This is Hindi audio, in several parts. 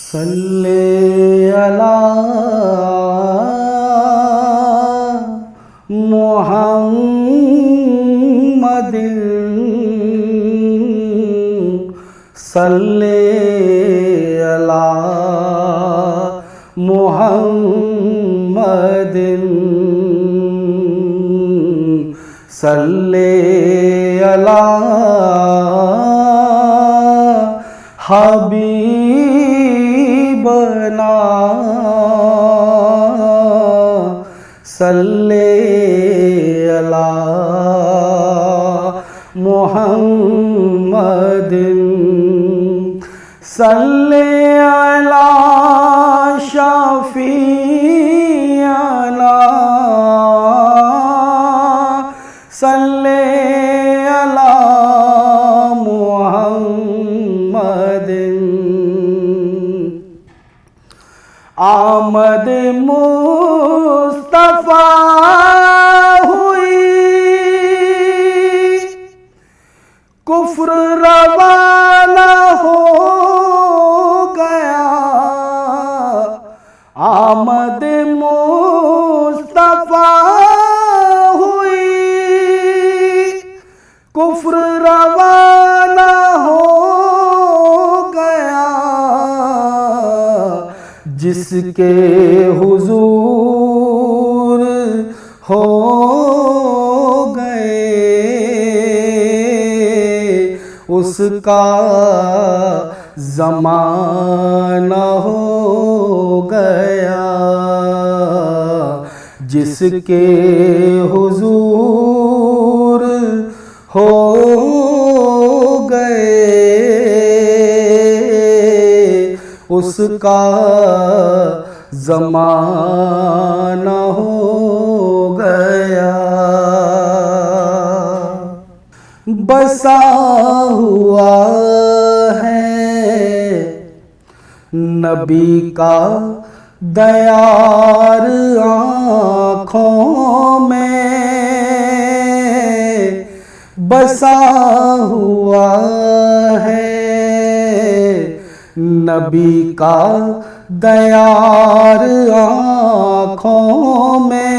सल्ले अला मुहम्मदिन सल्ले अला मुहम्मदिन सल्ले अला हबीबना सल्ले अला मुहम्मदिन सल्ले अला शफीअना सल्ले अला मुहम्मदिन आमद मुस्तफा हुई कुफ्र रवाना हो गया। आमद मुस्तफा हुई कुफ्र रवाना हो गया। जिसके हुजूर हो गए उसका ज़माना हो गया। जिसके हुजूर हो गए उसका ज़माना हो गया। बसा हुआ है नबी का दयार आँखों में बसा हुआ है नबी का दयार आँखों में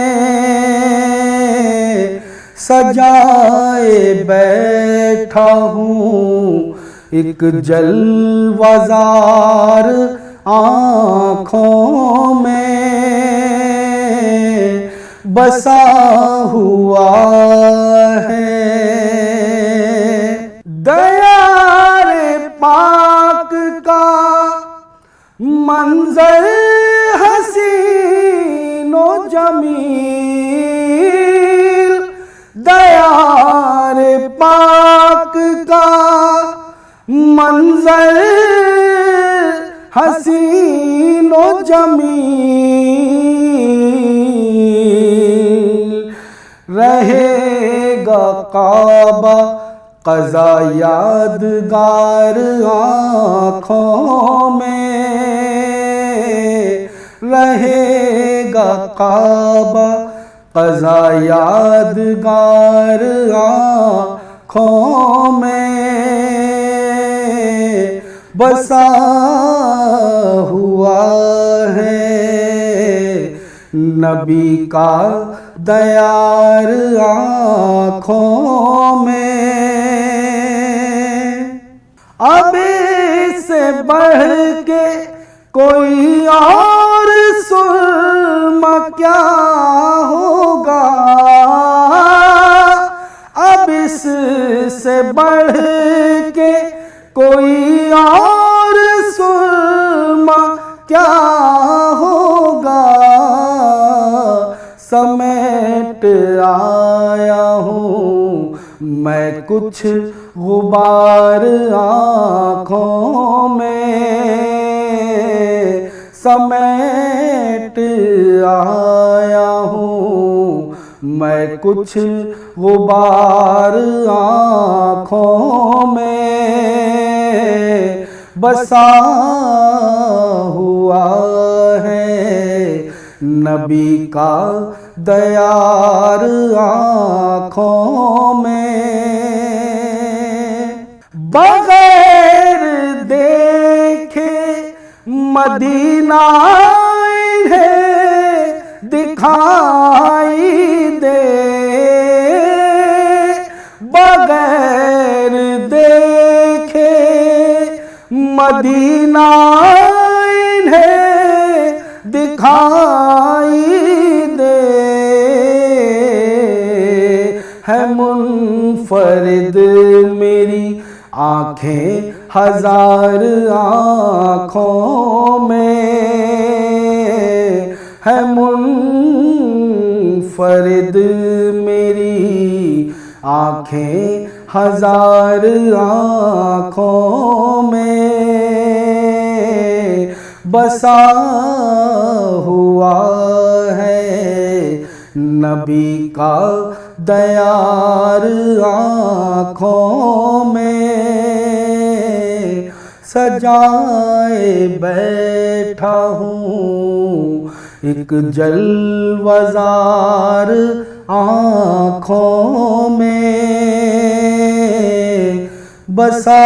सजाए बैठा हूँ एक जलवाज़ार आँखों में बसा हुआ है। दयारे पाक का मंजर हसीनो जमील दयारे पाक का मंजर हसीनो जमील रहेगा काबा क़ज़ा यादगार आँखों में रहेगा काबा क़ज़ा यादगार आँखों में बसा हुआ है नबी का दयार आँखों में। अब इससे बढ़ के कोई और सुरमा क्या होगा। अब इससे बढ़ के कोई और सुरमा क्या होगा। समेट आया हूँ मैं कुछ गुबार आँखों में समेट आया हूँ मैं कुछ गुबार आँखों में बसा हुआ है नबी का दयार आँखों में। बगैर देखे मदीना इन्हें दिखाई दे, बगैर देखे मदीना इन्हें दिखाई दे। है मुनफरिद मेरी आँखें हजार आँखों में, है मुनफरिद मेरी आँखें हजार आँखों में। बसा हुआ है नबी का दयार आँखों में, सजाए बैठा हूँ एक जलवज़ार आँखों में। बसा